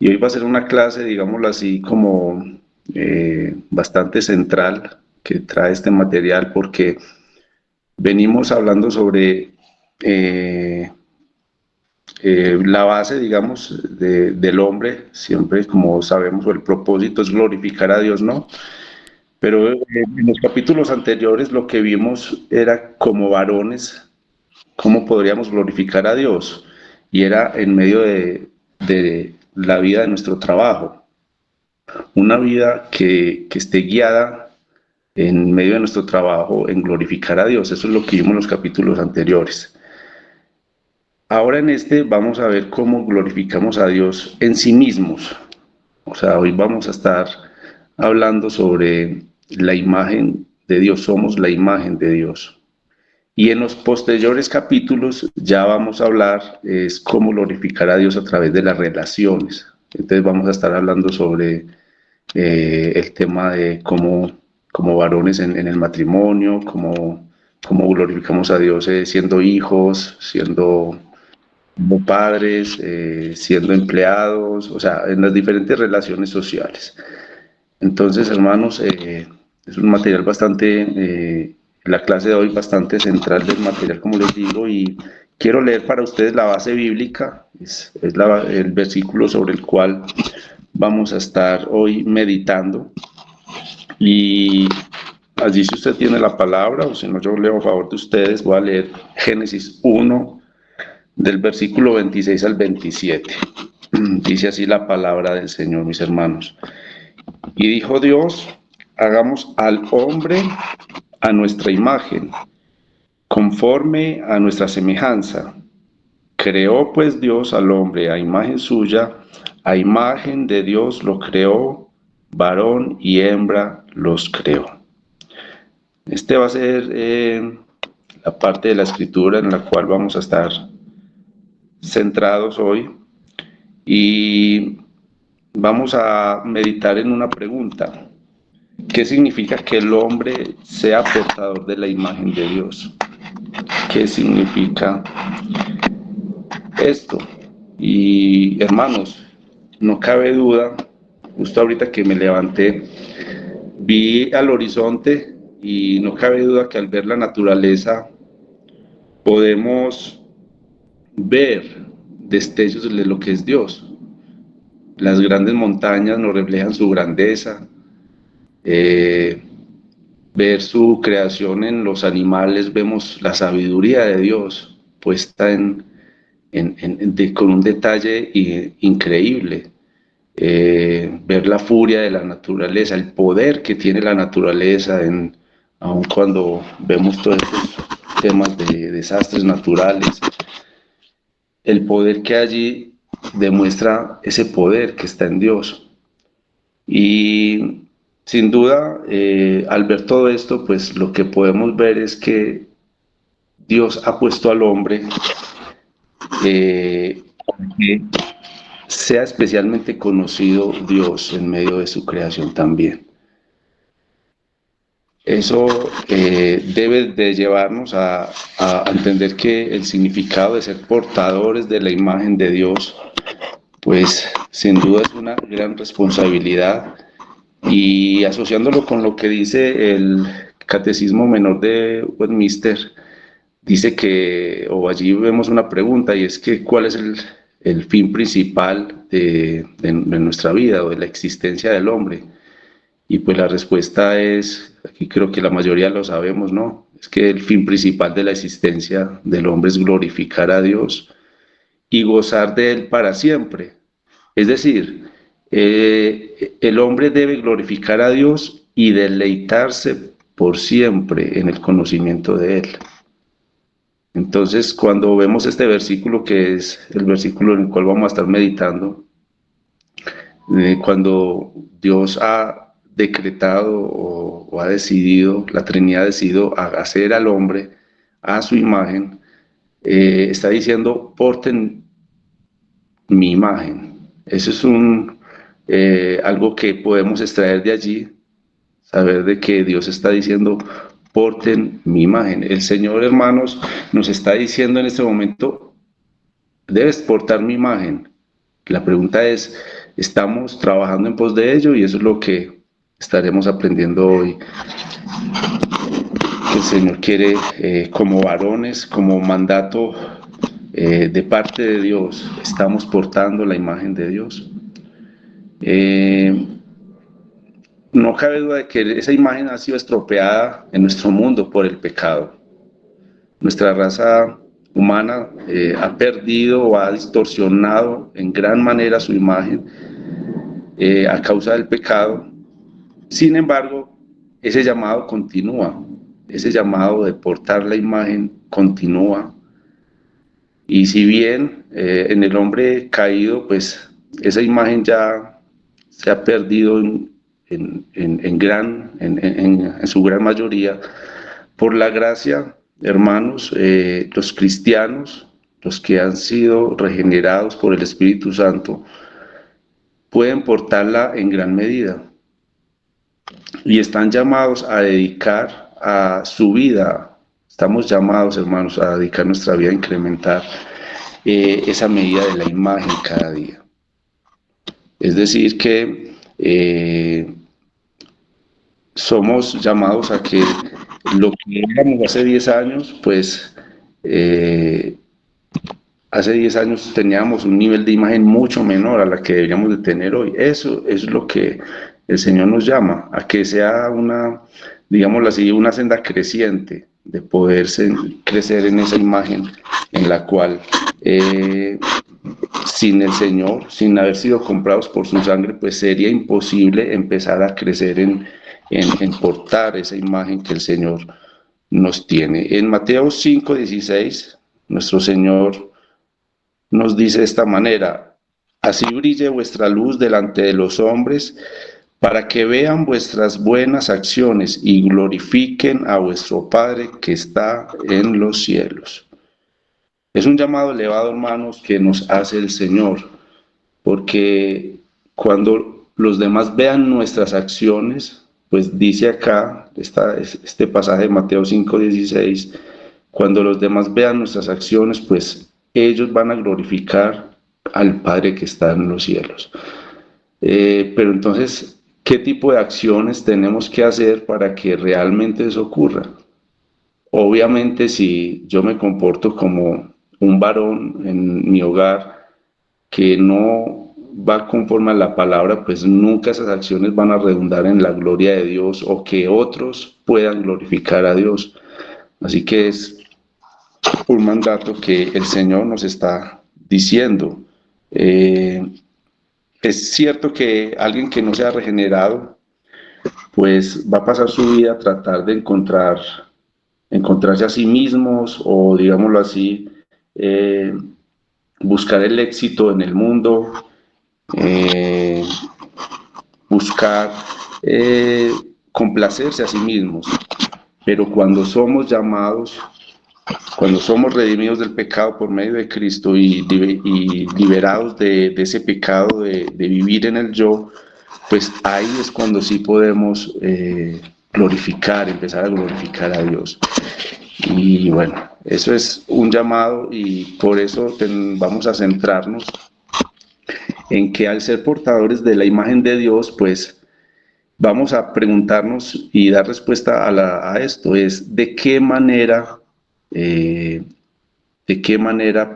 Y hoy va a ser una clase, digámoslo así, como bastante central que trae este material porque venimos hablando sobre eh, la base, digamos, del hombre, siempre como sabemos, o el propósito es glorificar a Dios, ¿no? Pero en los capítulos anteriores lo que vimos era como varones, cómo podríamos glorificar a Dios. Y era en medio de la vida de nuestro trabajo, una vida que esté guiada en medio de nuestro trabajo en glorificar a Dios. Eso es lo que vimos en los capítulos anteriores. Ahora en este vamos a ver cómo glorificamos a Dios en sí mismos. O sea, hoy vamos a estar hablando sobre la imagen de Dios, somos la imagen de Dios. Y en los posteriores capítulos ya vamos a hablar es cómo glorificar a Dios a través de las relaciones. Entonces vamos a estar hablando sobre el tema de cómo varones en el matrimonio, cómo glorificamos a Dios siendo hijos, siendo padres, siendo empleados, o sea, en las diferentes relaciones sociales. Entonces, hermanos, es un material bastante, la clase de hoy bastante central del material, como les digo, y quiero leer para ustedes la base bíblica, es el versículo sobre el cual vamos a estar hoy meditando. Y allí si usted tiene la palabra, o si no, yo leo a favor de ustedes, voy a leer Génesis 1, del versículo 26 al 27. Dice así la palabra del Señor, mis hermanos. Y dijo Dios, hagamos al hombre a nuestra imagen, conforme a nuestra semejanza. Creó pues Dios al hombre a imagen suya, a imagen de Dios lo creó, varón y hembra los creó. Este va a ser la parte de la escritura en la cual vamos a estar centrados hoy y vamos a meditar en una pregunta. ¿Qué significa que el hombre sea portador de la imagen de Dios? ¿Qué significa esto? Y hermanos, no cabe duda, justo ahorita que me levanté, vi al horizonte y no cabe duda que al ver la naturaleza podemos ver destellos de lo que es Dios. Las grandes montañas nos reflejan su grandeza, ver su creación en los animales, vemos la sabiduría de Dios puesta con un detalle increíble. Ver la furia de la naturaleza, el poder que tiene la naturaleza, aun cuando vemos todos estos temas de desastres naturales, el poder que allí demuestra ese poder que está en Dios. Y sin duda, al ver todo esto, pues lo que podemos ver es que Dios ha puesto al hombre que sea especialmente conocido Dios en medio de su creación también. Eso debe de llevarnos a entender que el significado de ser portadores de la imagen de Dios, pues sin duda es una gran responsabilidad. Y asociándolo con lo que dice el Catecismo Menor de Westminster, dice que, o allí vemos una pregunta, y es que ¿cuál es el fin principal de nuestra vida o de la existencia del hombre? Y pues la respuesta es, aquí creo que la mayoría lo sabemos, ¿no? Es que el fin principal de la existencia del hombre es glorificar a Dios y gozar de Él para siempre. Es decir, el hombre debe glorificar a Dios y deleitarse por siempre en el conocimiento de Él. Entonces, cuando vemos este versículo, que es el versículo en el cual vamos a estar meditando, cuando Dios ha decretado o ha decidido, la Trinidad ha decidido hacer al hombre a su imagen, está diciendo, porten mi imagen. Eso es algo que podemos extraer de allí, saber de que Dios está diciendo, porten mi imagen. El Señor, hermanos, nos está diciendo en este momento, debes portar mi imagen. La pregunta es, estamos trabajando en pos de ello y eso es lo que estaremos aprendiendo hoy. Que el Señor quiere como varones, como mandato de parte de Dios, estamos portando la imagen de Dios. No cabe duda de que esa imagen ha sido estropeada en nuestro mundo por el pecado. Nuestra raza humana ha perdido o ha distorsionado en gran manera su imagen a causa del pecado. Sin embargo, ese llamado continúa, ese llamado de portar la imagen continúa. Y si bien en el hombre caído, pues esa imagen ya se ha perdido en su gran mayoría, por la gracia, hermanos, los cristianos, los que han sido regenerados por el Espíritu Santo, pueden portarla en gran medida y están llamados a dedicar a su vida. Estamos llamados, hermanos, a dedicar nuestra vida a incrementar esa medida de la imagen cada día. Es decir, que somos llamados a que lo que éramos hace 10 años, pues hace 10 años teníamos un nivel de imagen mucho menor a la que deberíamos de tener hoy. Eso es lo que el Señor nos llama, a que sea una, digámoslo así, una senda creciente de poderse crecer en esa imagen en la cual sin el Señor, sin haber sido comprados por su sangre, pues sería imposible empezar a crecer en portar esa imagen que el Señor nos tiene. En Mateo 5:16, nuestro Señor nos dice de esta manera: así brille vuestra luz delante de los hombres, para que vean vuestras buenas acciones y glorifiquen a vuestro Padre que está en los cielos. Es un llamado elevado, hermanos, que nos hace el Señor, porque cuando los demás vean nuestras acciones, pues dice acá, este pasaje de Mateo 5:16, cuando los demás vean nuestras acciones, pues ellos van a glorificar al Padre que está en los cielos. Pero entonces, ¿qué tipo de acciones tenemos que hacer para que realmente eso ocurra? Obviamente, si yo me comporto como un varón en mi hogar que no va conforme a la palabra, pues nunca esas acciones van a redundar en la gloria de Dios o que otros puedan glorificar a Dios. Así que es un mandato que el Señor nos está diciendo. Es cierto que alguien que no se ha regenerado, pues va a pasar su vida a tratar de encontrarse a sí mismos o, digámoslo así, buscar el éxito en el mundo, buscar complacerse a sí mismos. Pero cuando somos llamados, cuando somos redimidos del pecado por medio de Cristo y liberados de ese pecado de vivir en el yo, pues ahí es cuando sí podemos empezar a glorificar a Dios. Y bueno, eso es un llamado y por eso vamos a centrarnos en que al ser portadores de la imagen de Dios, pues vamos a preguntarnos y dar respuesta a esto, es de qué manera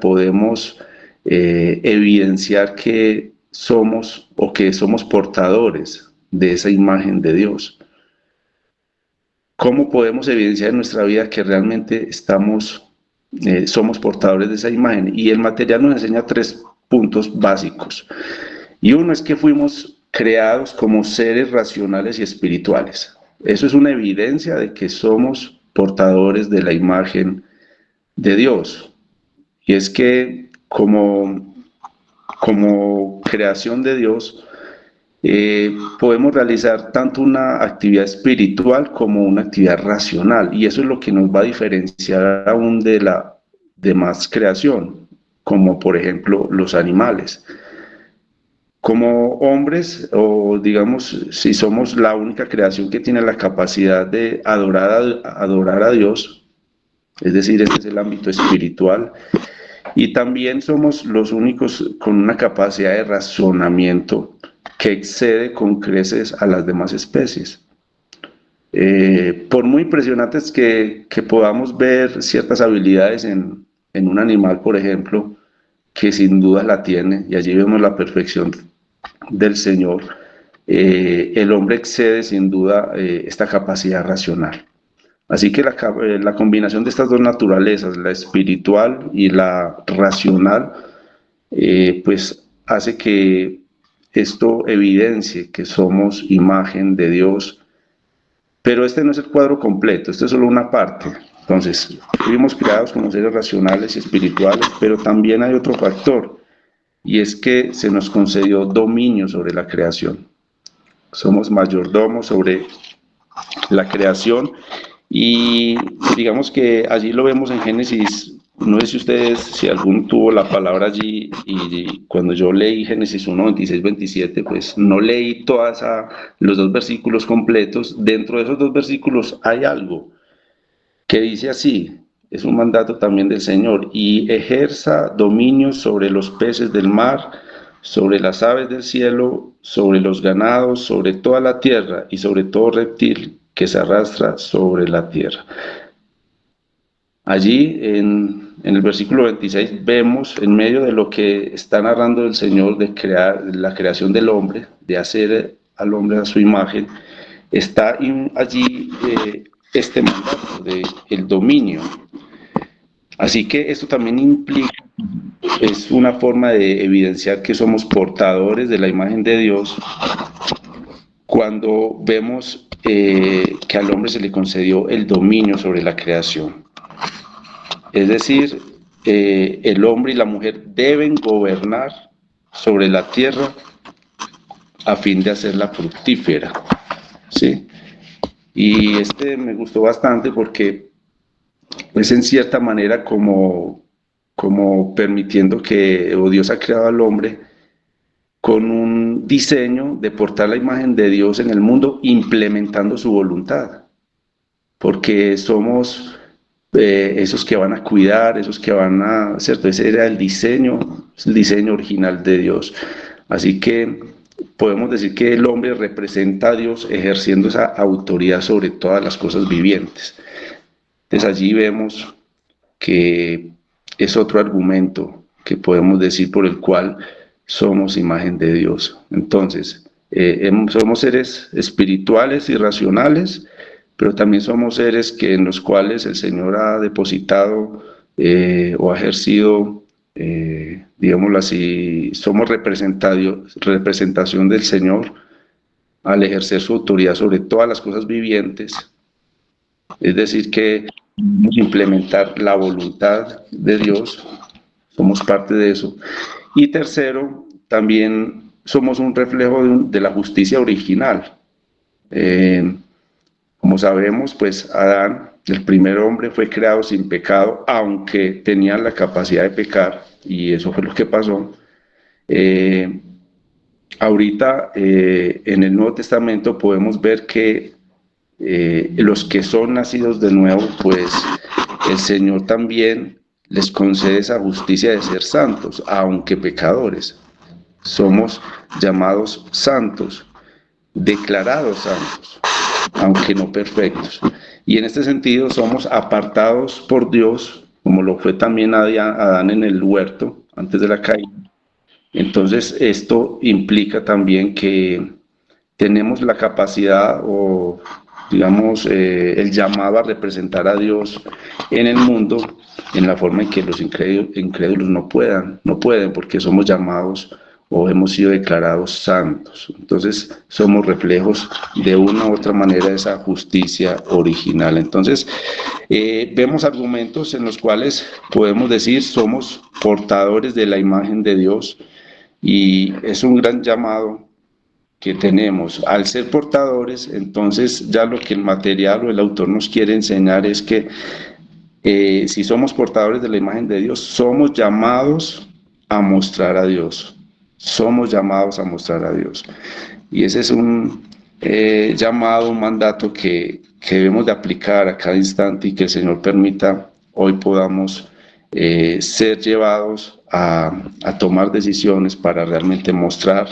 podemos evidenciar que somos portadores de esa imagen de Dios. ¿Cómo podemos evidenciar en nuestra vida que realmente somos portadores de esa imagen? Y el material nos enseña 3 puntos básicos. Y uno es que fuimos creados como seres racionales y espirituales. Eso es una evidencia de que somos portadores de la imagen de Dios. Y es que como creación de Dios, podemos realizar tanto una actividad espiritual como una actividad racional, y eso es lo que nos va a diferenciar aún de la demás creación, como por ejemplo los animales. Como hombres, o digamos, si somos la única creación que tiene la capacidad de adorar a Dios, es decir, este es el ámbito espiritual, y también somos los únicos con una capacidad de razonamiento que excede con creces a las demás especies. Por muy impresionantes que podamos ver ciertas habilidades en un animal, por ejemplo, que sin duda la tiene, y allí vemos la perfección del Señor, el hombre excede sin duda esta capacidad racional. Así que la combinación de estas dos naturalezas, la espiritual y la racional, pues hace que esto evidencie que somos imagen de Dios, pero este no es el cuadro completo, esto es solo una parte. Entonces, fuimos creados como seres racionales y espirituales, pero también hay otro factor, y es que se nos concedió dominio sobre la creación. Somos mayordomos sobre la creación, y digamos que allí lo vemos en Génesis. No sé si ustedes, si alguno tuvo la palabra allí, y cuando yo leí Génesis 1, 26, 27, pues no leí los dos versículos completos. Dentro de esos dos versículos hay algo que dice así, es un mandato también del Señor: y ejerza dominio sobre los peces del mar, sobre las aves del cielo, sobre los ganados, sobre toda la tierra y sobre todo reptil que se arrastra sobre la tierra. Allí en el versículo 26 vemos, en medio de lo que está narrando el Señor de la creación del hombre, de hacer al hombre a su imagen, está allí este mandato del dominio. Así que esto también implica, es una forma de evidenciar que somos portadores de la imagen de Dios cuando vemos que al hombre se le concedió el dominio sobre la creación. Es decir, el hombre y la mujer deben gobernar sobre la tierra a fin de hacerla fructífera, ¿sí? Y me gustó bastante porque es en cierta manera como permitiendo o Dios ha creado al hombre con un diseño de portar la imagen de Dios en el mundo, implementando su voluntad, porque somos esos que van a cuidar, esos que van a, ¿cierto? Ese era el diseño original de Dios. Así que podemos decir que el hombre representa a Dios ejerciendo esa autoridad sobre todas las cosas vivientes. Entonces allí vemos que es otro argumento que podemos decir por el cual somos imagen de Dios. Entonces, somos seres espirituales y racionales, pero también somos seres en los cuales el Señor ha depositado o ha ejercido, digámoslo así, somos representación del Señor al ejercer su autoridad sobre todas las cosas vivientes. Es decir, que debemos implementar la voluntad de Dios, somos parte de eso. Y tercero, también somos un reflejo de la justicia original. Como sabemos, pues Adán, el primer hombre, fue creado sin pecado, aunque tenía la capacidad de pecar, y eso fue lo que pasó. Ahorita, en el Nuevo Testamento podemos ver que los que son nacidos de nuevo, pues el Señor también les concede esa justicia de ser santos, aunque pecadores. Somos llamados santos, declarados santos, aunque no perfectos. Y en este sentido somos apartados por Dios, como lo fue también Adán en el huerto, antes de la caída. Entonces esto implica también que tenemos la capacidad o digamos el llamado a representar a Dios en el mundo en la forma en que los incrédulos no pueden, porque somos llamados o hemos sido declarados santos. Entonces somos reflejos de una u otra manera de esa justicia original. Entonces vemos argumentos en los cuales podemos decir somos portadores de la imagen de Dios, y es un gran llamado que tenemos. Al ser portadores, entonces ya lo que el material o el autor nos quiere enseñar es que si somos portadores de la imagen de Dios, somos llamados a mostrar a Dios. Somos llamados a mostrar a Dios. Y ese es un llamado, un mandato que debemos de aplicar a cada instante, y que el Señor permita hoy podamos ser llevados a tomar decisiones para realmente mostrar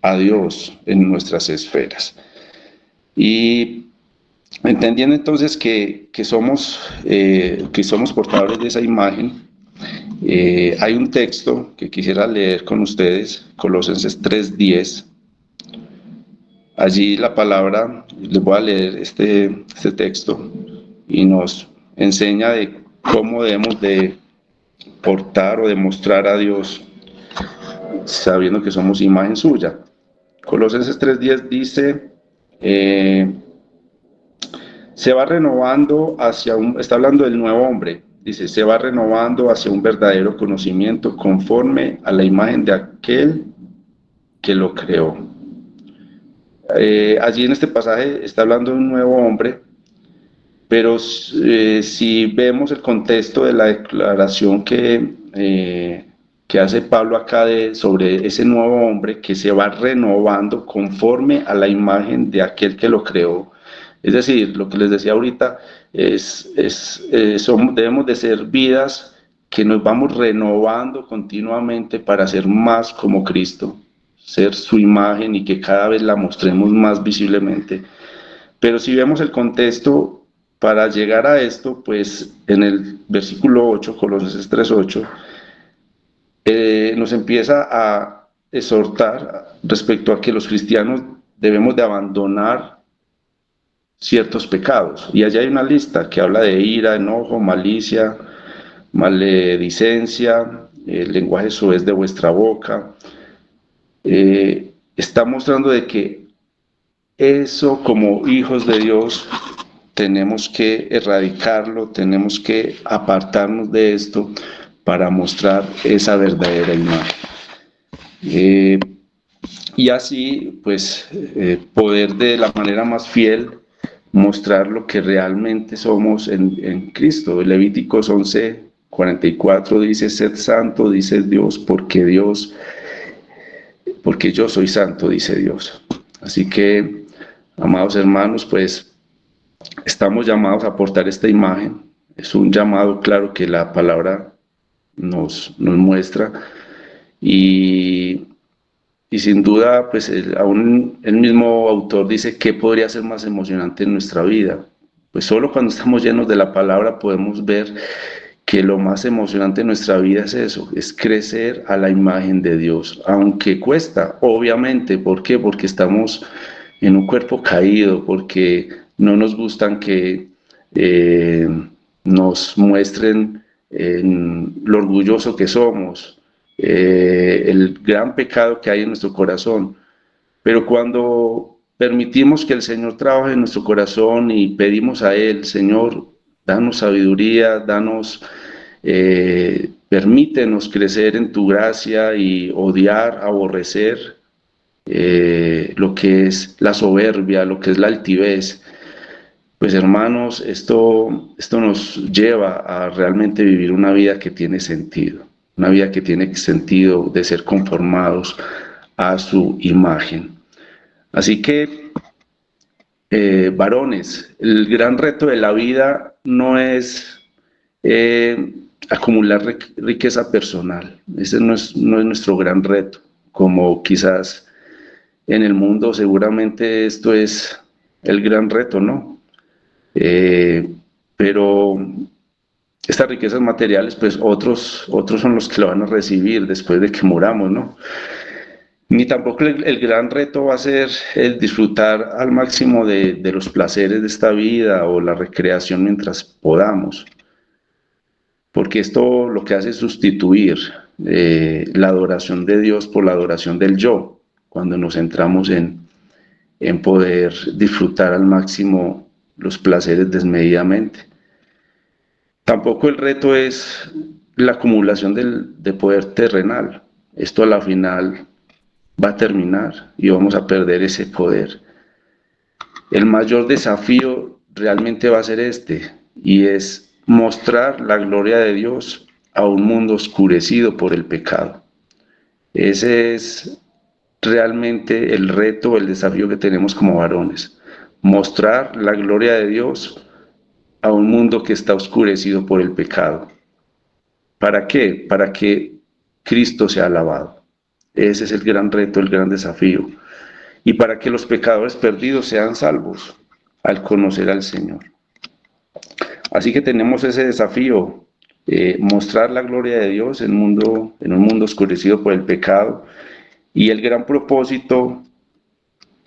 a Dios en nuestras esferas. Y entendiendo entonces que somos portadores de esa imagen, hay un texto que quisiera leer con ustedes, Colosenses 3:10. Allí la palabra, les voy a leer este texto y nos enseña de cómo debemos de portar o demostrar a Dios sabiendo que somos imagen suya. Colosenses 3:10 dice, se va renovando está hablando del nuevo hombre, dice, se va renovando hacia un verdadero conocimiento conforme a la imagen de aquel que lo creó. Allí en este pasaje está hablando de un nuevo hombre, pero si vemos el contexto de la declaración que hace Pablo acá sobre ese nuevo hombre que se va renovando conforme a la imagen de aquel que lo creó. Es decir, lo que les decía ahorita, debemos de ser vidas que nos vamos renovando continuamente para ser más como Cristo, ser su imagen y que cada vez la mostremos más visiblemente. Pero si vemos el contexto, para llegar a esto, pues en el versículo 8, Colosenses 3:8, nos empieza a exhortar respecto a que los cristianos debemos de abandonar ciertos pecados. Y allá hay una lista que habla de ira, enojo, malicia, maledicencia, el lenguaje soez de vuestra boca. Está mostrando de que eso, como hijos de Dios, tenemos que erradicarlo, tenemos que apartarnos de esto para mostrar esa verdadera imagen. Y así, pues, poder de la manera más fiel mostrar lo que realmente somos en Cristo. Levíticos 11:44 dice, sed santo, dice Dios, porque yo soy santo, dice Dios. Así que, amados hermanos, pues, estamos llamados a portar esta imagen. Es un llamado claro que la palabra nos muestra. Y sin duda, pues aún el mismo autor dice que podría ser más emocionante en nuestra vida. Pues solo cuando estamos llenos de la palabra podemos ver que lo más emocionante en nuestra vida es eso, es crecer a la imagen de Dios, aunque cuesta, obviamente. ¿Por qué? Porque estamos en un cuerpo caído, porque no nos gustan que nos muestren lo orgulloso que somos, el gran pecado que hay en nuestro corazón. Pero cuando permitimos que el Señor trabaje en nuestro corazón y pedimos a Él, Señor, danos sabiduría, permítenos crecer en tu gracia y odiar, aborrecer lo que es la soberbia, lo que es la altivez. Pues hermanos, esto nos lleva a realmente vivir una vida que tiene sentido, una vida que tiene sentido de ser conformados a su imagen. Así que, varones, el gran reto de la vida no es acumular riqueza personal. Ese no es nuestro gran reto, como quizás en el mundo seguramente esto es el gran reto, ¿no? Pero estas riquezas materiales, pues otros son los que lo van a recibir después de que muramos, ¿no? Ni tampoco el gran reto va a ser el disfrutar al máximo de los placeres de esta vida o la recreación mientras podamos, porque esto lo que hace es sustituir la adoración de Dios por la adoración del yo, cuando nos centramos en poder disfrutar al máximo los placeres desmedidamente. Tampoco el reto es la acumulación de poder terrenal. Esto a la final va a terminar y vamos a perder ese poder. El mayor desafío realmente va a ser y es mostrar la gloria de Dios a un mundo oscurecido por el pecado. Ese es realmente el reto, el desafío que tenemos como varones, mostrar la gloria de Dios a un mundo que está oscurecido por el pecado. ¿Para qué? Para que Cristo sea alabado. Ese es el gran reto, el gran desafío. y para que los pecadores perdidos sean salvos al conocer al Señor. Así que tenemos ese desafío, mostrar la gloria de Dios en un mundo oscurecido por el pecado, y el gran propósito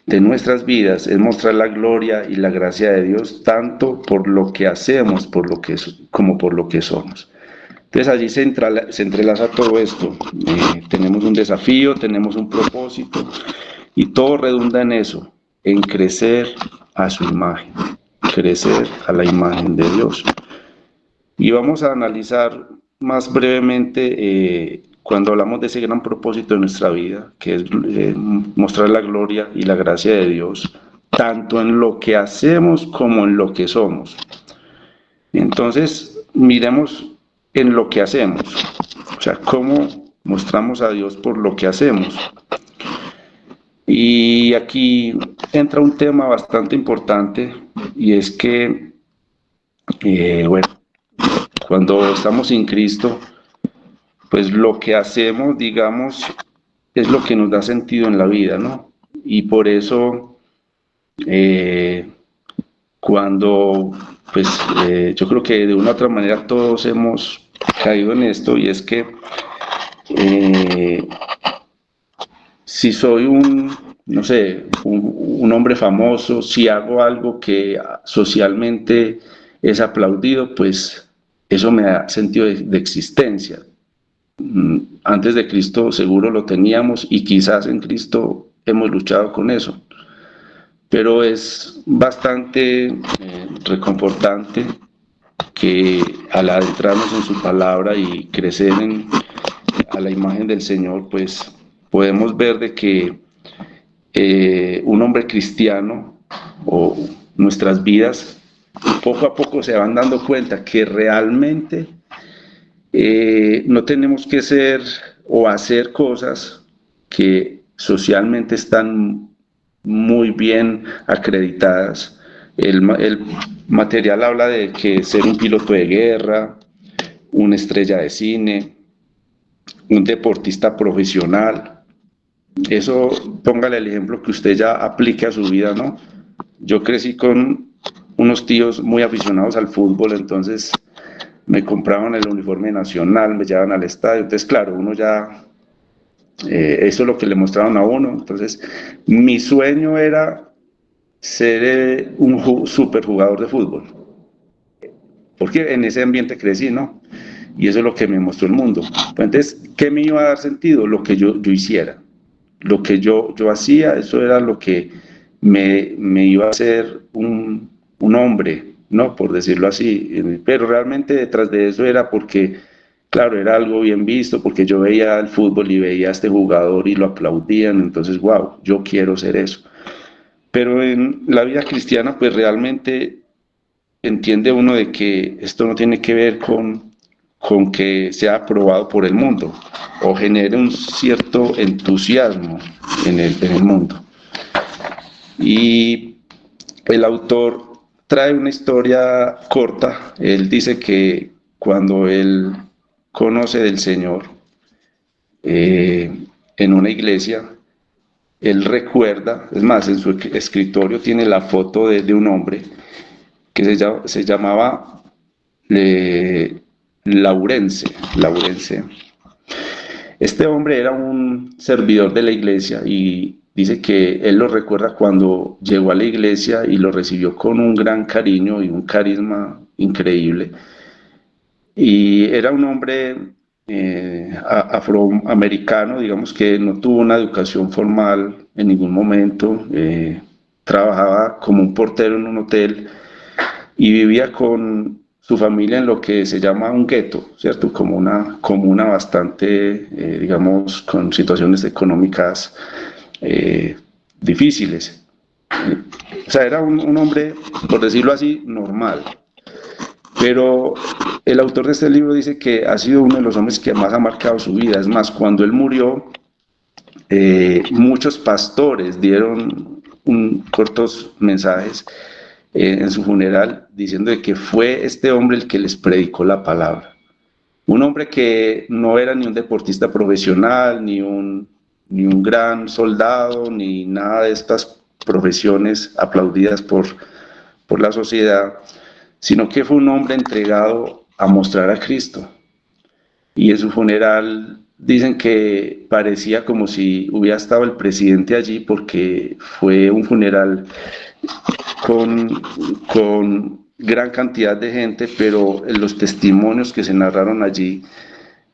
de nuestras vidas es mostrar la gloria y la gracia de Dios tanto por lo que hacemos como por lo que somos. Entonces allí se entrelaza todo esto. Tenemos un desafío, tenemos un propósito y todo redunda en eso, en crecer a su imagen, crecer a la imagen de Dios. Y vamos a analizar más brevemente cuando hablamos de ese gran propósito de nuestra vida, que es mostrar la gloria y la gracia de Dios, tanto en lo que hacemos como en lo que somos. Entonces, miremos en lo que hacemos, o sea, cómo mostramos a Dios por lo que hacemos. Y aquí entra un tema bastante importante, y es que, bueno, cuando estamos sin Cristo, pues lo que hacemos, digamos, es lo que nos da sentido en la vida, ¿no? Y por eso, cuando, pues, yo creo que de una u otra manera todos hemos caído en esto, y es que si soy no sé, un hombre famoso, si hago algo que socialmente es aplaudido, pues eso me da sentido de existencia. Antes de Cristo seguro lo teníamos, y quizás en Cristo hemos luchado con eso, pero es bastante reconfortante que al adentrarnos en su palabra y crecer a la imagen del Señor, pues podemos ver de que un hombre cristiano o nuestras vidas poco a poco se van dando cuenta que realmente no tenemos que ser o hacer cosas que socialmente están muy bien acreditadas. El material habla de que ser un piloto de guerra, una estrella de cine, un deportista profesional. Eso, póngale el ejemplo que usted ya aplique a su vida, ¿no? Yo crecí con unos tíos muy aficionados al fútbol, entonces me compraban el uniforme nacional, me llevaban al estadio, entonces claro, uno ya, eso es lo que le mostraron a uno. Entonces mi sueño era ser un super jugador de fútbol, porque en ese ambiente crecí, ¿no? Y eso es lo que me mostró el mundo. Entonces, ¿qué me iba a dar sentido? Lo que yo hiciera. Lo que yo hacía, eso era lo que me iba a hacer un hombre, ¿no? Por decirlo así. Pero realmente detrás de eso era porque, claro, era algo bien visto, porque yo veía el fútbol y veía a este jugador y lo aplaudían, entonces, wow, yo quiero ser eso. Pero en la vida cristiana, pues realmente entiende uno de que esto no tiene que ver con que sea aprobado por el mundo o genere un cierto entusiasmo en el mundo. Y el autor trae una historia corta. Él dice que cuando él conoce del Señor en una iglesia, él recuerda, es más, en su escritorio tiene la foto de un hombre que se llamaba Laurence. Este hombre era un servidor de la iglesia, y dice que él lo recuerda cuando llegó a la iglesia y lo recibió con un gran cariño y un carisma increíble. Y era un hombre afroamericano, digamos, que no tuvo una educación formal en ningún momento, trabajaba como un portero en un hotel y vivía con su familia en lo que se llama un gueto, ¿cierto? Como una comuna bastante, digamos, con situaciones económicas difíciles. O sea, era un hombre, por decirlo así, normal. Pero el autor de este libro dice que ha sido uno de los hombres que más ha marcado su vida. Es más, cuando él murió, muchos pastores dieron cortos mensajes en su funeral, diciendo de que fue este hombre el que les predicó la palabra. Un hombre que no era ni un deportista profesional, ni un ni un gran soldado, ni nada de estas profesiones aplaudidas por la sociedad, sino que fue un hombre entregado a mostrar a Cristo. Y en su funeral dicen que parecía como si hubiera estado el presidente allí, porque fue un funeral con gran cantidad de gente, pero en los testimonios que se narraron allí,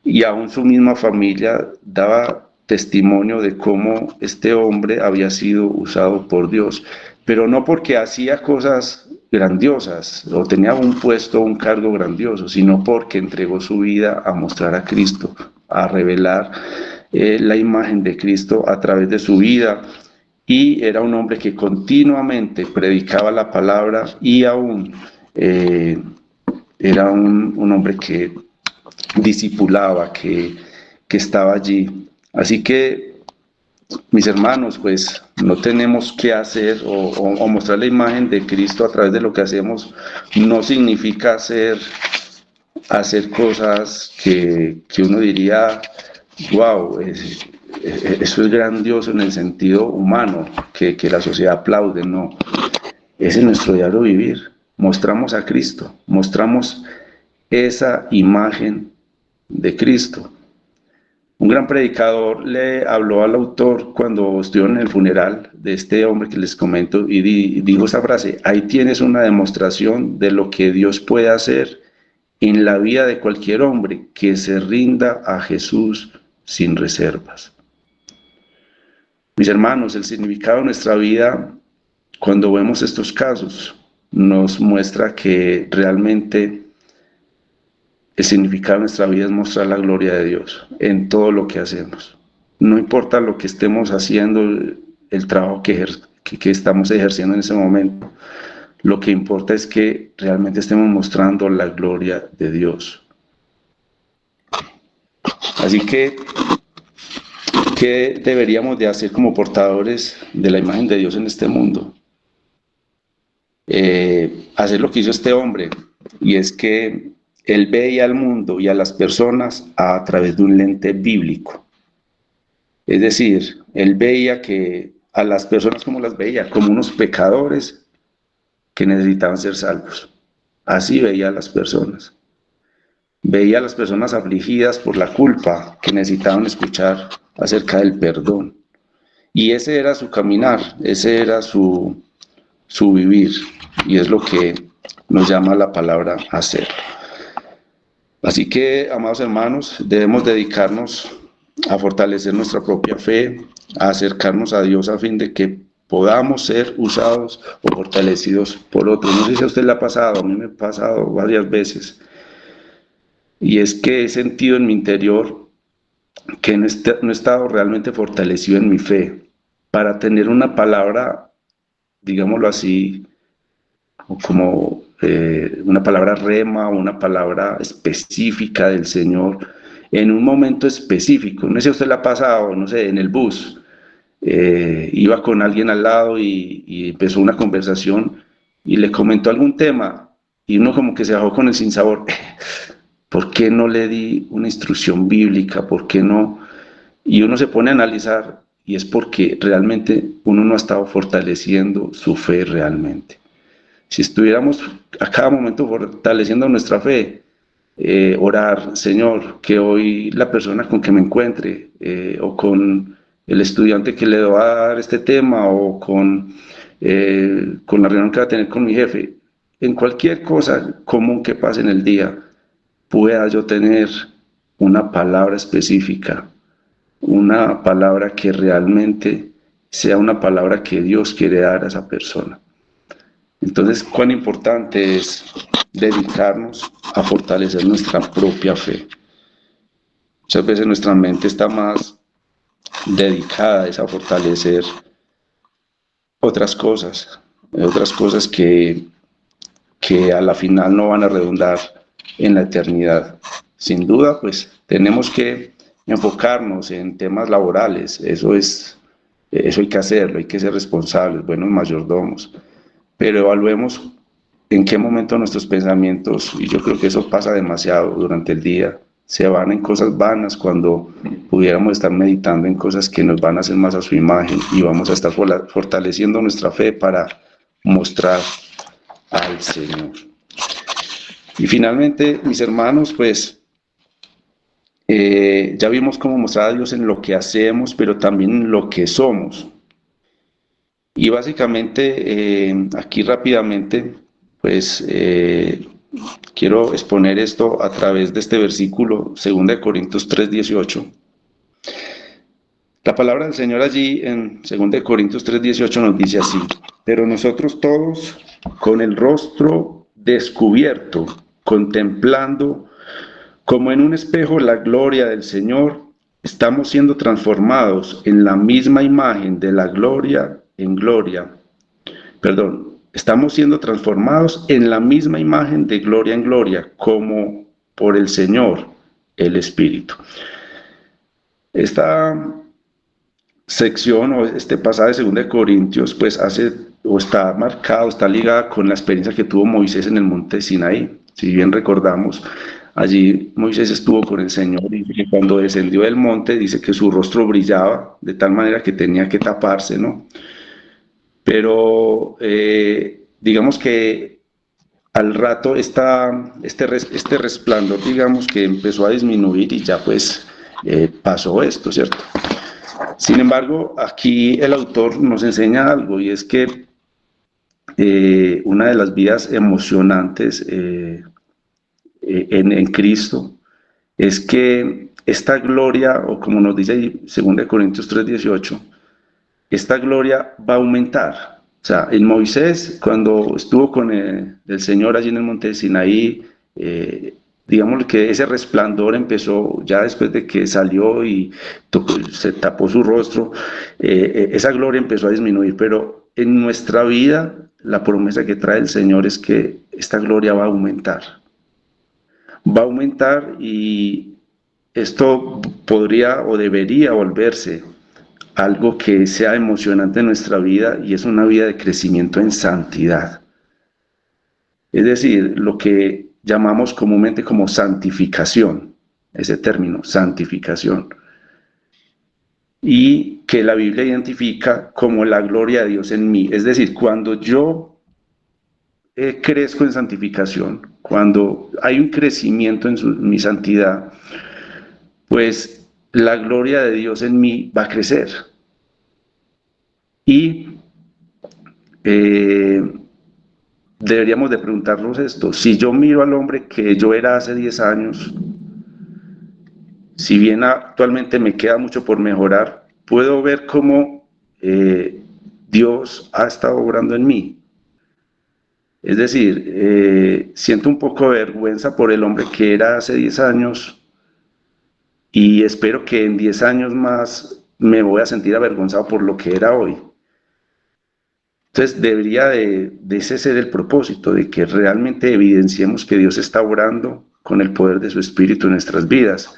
y aún su misma familia daba testimonio de cómo este hombre había sido usado por Dios, pero no porque hacía cosas grandiosas o tenía un puesto, un cargo grandioso, sino porque entregó su vida a mostrar a Cristo, a revelar la imagen de Cristo a través de su vida. Y era un hombre que continuamente predicaba la palabra y aún era un hombre que discipulaba, que estaba allí. Así que, mis hermanos, pues no tenemos que hacer o mostrar la imagen de Cristo a través de lo que hacemos. No significa hacer cosas que uno diría, wow, eso es grandioso en el sentido humano, que la sociedad aplaude. No, ese es nuestro diario vivir. Mostramos a Cristo, mostramos esa imagen de Cristo. Un gran predicador le habló al autor cuando estuvo en el funeral de este hombre que les comento y dijo esta frase: ahí tienes una demostración de lo que Dios puede hacer en la vida de cualquier hombre que se rinda a Jesús sin reservas. Mis hermanos, el significado de nuestra vida, cuando vemos estos casos, nos muestra que realmente el significado de nuestra vida es mostrar la gloria de Dios en todo lo que hacemos. No importa lo que estemos haciendo, el trabajo que estamos ejerciendo en ese momento, lo que importa es que realmente estemos mostrando la gloria de Dios. Así que, ¿qué deberíamos de hacer como portadores de la imagen de Dios en este mundo? Hacer lo que hizo este hombre, y es que él veía al mundo y a las personas a través de un lente bíblico. Es decir, él veía que a las personas, como las veía, como unos pecadores que necesitaban ser salvos. Así veía a las personas. Veía a las personas afligidas por la culpa, que necesitaban escuchar acerca del perdón. Y ese era su caminar, ese era su vivir, y es lo que nos llama la palabra hacer. Así que, amados hermanos, debemos dedicarnos a fortalecer nuestra propia fe, a acercarnos a Dios a fin de que podamos ser usados o fortalecidos por otros. No sé si a usted le ha pasado, a mí me ha pasado varias veces, y es que he sentido en mi interior que no he estado realmente fortalecido en mi fe para tener una palabra, digámoslo así, como una palabra rema, una palabra específica del Señor en un momento específico. No sé si a usted le ha pasado, no sé, en el bus, iba con alguien al lado y empezó una conversación y le comentó algún tema y uno como que se bajó con el sinsabor. ¿Por qué no le di una instrucción bíblica? ¿Por qué no? Y uno se pone a analizar, y es porque realmente uno no ha estado fortaleciendo su fe realmente. Si estuviéramos a cada momento fortaleciendo nuestra fe, orar, Señor, que hoy la persona con que me encuentre, o con el estudiante que le va a dar este tema, o con la reunión que va a tener con mi jefe, en cualquier cosa común que pase en el día, pueda yo tener una palabra específica, una palabra que realmente sea una palabra que Dios quiere dar a esa persona. Entonces, cuán importante es dedicarnos a fortalecer nuestra propia fe. Muchas veces nuestra mente está más dedicada a fortalecer otras cosas que a la final no van a redundar en la eternidad. Sin duda, pues tenemos que enfocarnos en temas laborales, eso hay que hacerlo, hay que ser responsables, buenos mayordomos, pero evaluemos en qué momento nuestros pensamientos, y yo creo que eso pasa demasiado durante el día, se van en cosas vanas cuando pudiéramos estar meditando en cosas que nos van a hacer más a su imagen y vamos a estar fortaleciendo nuestra fe para mostrar al Señor. Y finalmente, mis hermanos, pues ya vimos cómo mostrar a Dios en lo que hacemos, pero también en lo que somos. Y básicamente, aquí rápidamente, pues quiero exponer esto a través de este versículo, 2 Corintios 3:18. La palabra del Señor allí en 2 Corintios 3:18 nos dice así: pero nosotros todos, con el rostro descubierto, contemplando como en un espejo la gloria del Señor, estamos siendo transformados en la misma imagen de la gloria en gloria. Estamos siendo transformados en la misma imagen de gloria en gloria, como por el Señor, el Espíritu. Esta sección o este pasaje de 2 Corintios, pues está marcado, está ligada con la experiencia que tuvo Moisés en el monte Sinaí. Si bien recordamos, allí Moisés estuvo con el Señor y cuando descendió del monte dice que su rostro brillaba de tal manera que tenía que taparse, ¿no? Pero digamos que al rato este resplandor, digamos que empezó a disminuir y ya pues pasó esto, ¿cierto? Sin embargo, aquí el autor nos enseña algo y es que una de las vidas emocionantes en Cristo es que esta gloria, o como nos dice ahí 2 Corintios 3:18, esta gloria va a aumentar. O sea, en Moisés, cuando estuvo con el Señor allí en el monte de Sinaí, digamos que ese resplandor empezó ya después de que salió y se tapó su rostro, esa gloria empezó a disminuir, pero en nuestra vida la promesa que trae el Señor es que esta gloria va a aumentar. Va a aumentar y esto podría o debería volverse algo que sea emocionante en nuestra vida y es una vida de crecimiento en santidad. Es decir, lo que llamamos comúnmente como santificación, ese término, santificación, y que la Biblia identifica como la gloria de Dios en mí. Es decir, cuando yo crezco en santificación, cuando hay un crecimiento en mi santidad, pues la gloria de Dios en mí va a crecer. Y deberíamos de preguntarnos esto: si yo miro al hombre que yo era hace 10 años, si bien actualmente me queda mucho por mejorar, puedo ver cómo Dios ha estado obrando en mí. Es decir, siento un poco de vergüenza por el hombre que era hace 10 años y espero que en 10 años más me voy a sentir avergonzado por lo que era hoy. Entonces debería de ese ser el propósito, de que realmente evidenciemos que Dios está obrando con el poder de su Espíritu en nuestras vidas,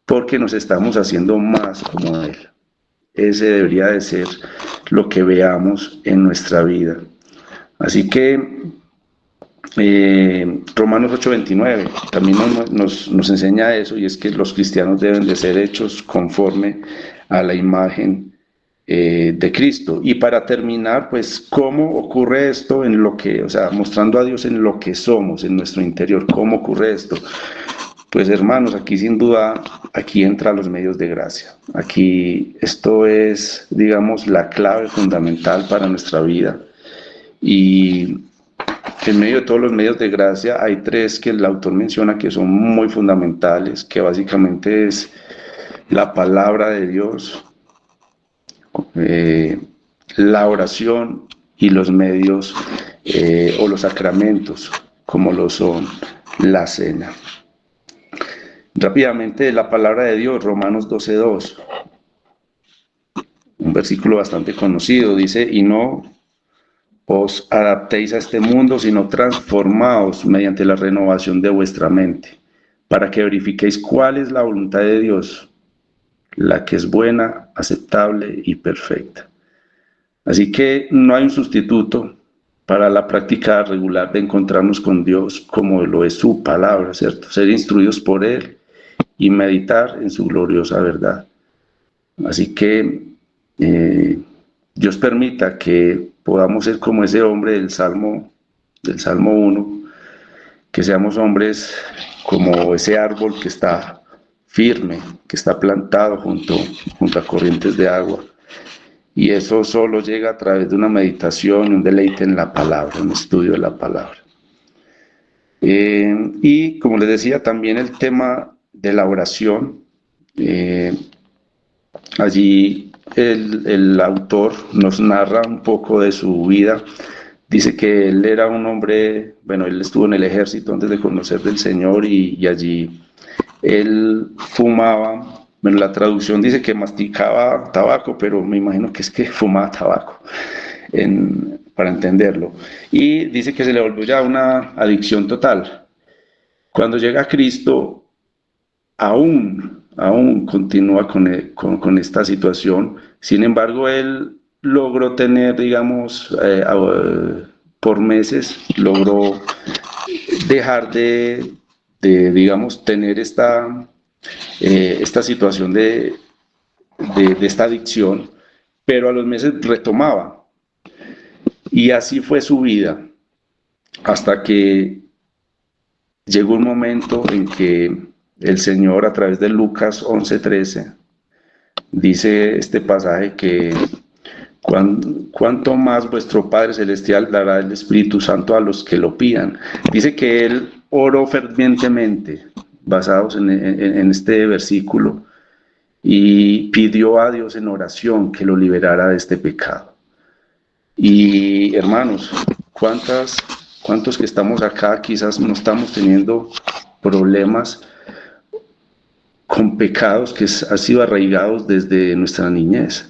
porque nos estamos haciendo más como Él. Ese debería de ser lo que veamos en nuestra vida. Así que Romanos 8:29 también nos enseña eso, y es que los cristianos deben de ser hechos conforme a la imagen de Cristo. Y para terminar, pues, ¿cómo ocurre esto en lo que, o sea, mostrando a Dios en lo que somos, en nuestro interior? ¿Cómo ocurre esto? Pues, hermanos, aquí sin duda, aquí entran los medios de gracia. Aquí esto es, digamos, la clave fundamental para nuestra vida. Y en medio de todos los medios de gracia hay 3 que el autor menciona que son muy fundamentales, que básicamente es la palabra de Dios, la oración y los medios o los sacramentos, como lo son la cena. Rápidamente, la palabra de Dios, Romanos 12:2, un versículo bastante conocido, dice: y no os adaptéis a este mundo, sino transformaos mediante la renovación de vuestra mente, para que verifiquéis cuál es la voluntad de Dios, la que es buena, aceptable y perfecta. Así que no hay un sustituto para la práctica regular de encontrarnos con Dios como lo es su palabra, ¿cierto? Ser instruidos por Él y meditar en su gloriosa verdad. Así que Dios permita que podamos ser como ese hombre del Salmo 1, que seamos hombres como ese árbol que está firme, que está plantado junto a corrientes de agua. Y eso solo llega a través de una meditación, un deleite en la palabra, un estudio de la palabra. Y como les decía, también el tema de la oración. Allí el autor nos narra un poco de su vida. Dice que él era un hombre, bueno, él estuvo en el ejército antes de conocer del Señor y allí él fumaba. Bueno, la traducción dice que masticaba tabaco, pero me imagino que es que fumaba tabaco, para entenderlo. Y dice que se le volvió ya una adicción total. Cuando llega a Cristo, aún continúa con esta situación. Sin embargo, él logró tener, digamos, por meses, logró dejar de digamos, tener esta situación de esta adicción, pero a los meses retomaba. Y así fue su vida, hasta que llegó un momento en que el Señor, a través de Lucas 11:13, dice este pasaje que cuanto más vuestro Padre Celestial dará el Espíritu Santo a los que lo pidan. Dice que él oró fervientemente, basados en este versículo, y pidió a Dios en oración que lo liberara de este pecado. Y hermanos, ¿cuántos que estamos acá quizás no estamos teniendo problemas con pecados que han sido arraigados desde nuestra niñez?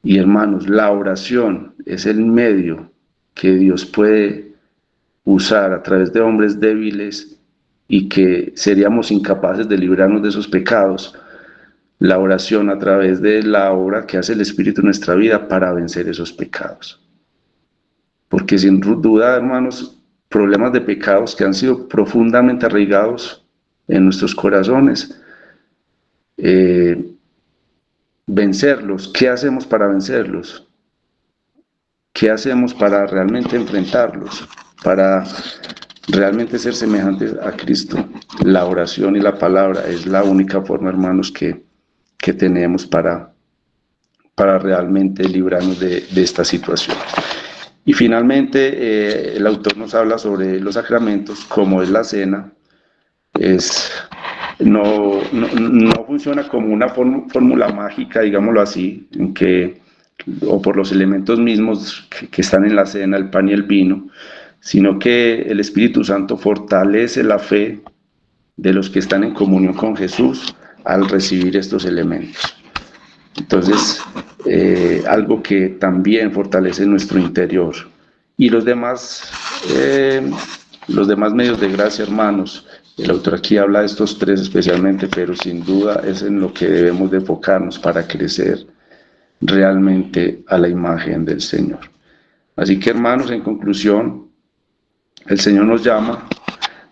Y hermanos, la oración es el medio que Dios puede usar a través de hombres débiles y que seríamos incapaces de librarnos de esos pecados. La oración a través de la obra que hace el Espíritu en nuestra vida para vencer esos pecados. Porque sin duda, hermanos, problemas de pecados que han sido profundamente arraigados en nuestros corazones, vencerlos. ¿Qué hacemos para vencerlos? ¿Qué hacemos para realmente enfrentarlos? Para realmente ser semejantes a Cristo. La oración y la palabra es la única forma, hermanos, que tenemos para realmente librarnos de esta situación. Y finalmente, el autor nos habla sobre los sacramentos, como es la cena. No funciona como una fórmula mágica, digámoslo así, o por los elementos mismos que están en la cena, el pan y el vino, sino que el Espíritu Santo fortalece la fe de los que están en comunión con Jesús al recibir estos elementos. Entonces, algo que también fortalece nuestro interior. Y los demás medios de gracia, hermanos, el autor aquí habla de estos tres especialmente, pero sin duda es en lo que debemos de enfocarnos para crecer realmente a la imagen del Señor. Así que, hermanos, en conclusión, el Señor nos llama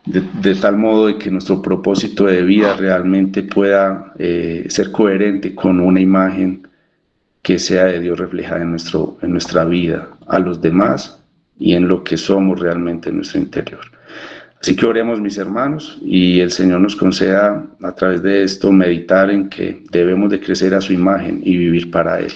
de tal modo de que nuestro propósito de vida realmente pueda ser coherente con una imagen que sea de Dios reflejada en nuestra vida, a los demás y en lo que somos realmente en nuestro interior. Así que oremos, mis hermanos, y el Señor nos conceda a través de esto meditar en que debemos de crecer a su imagen y vivir para Él.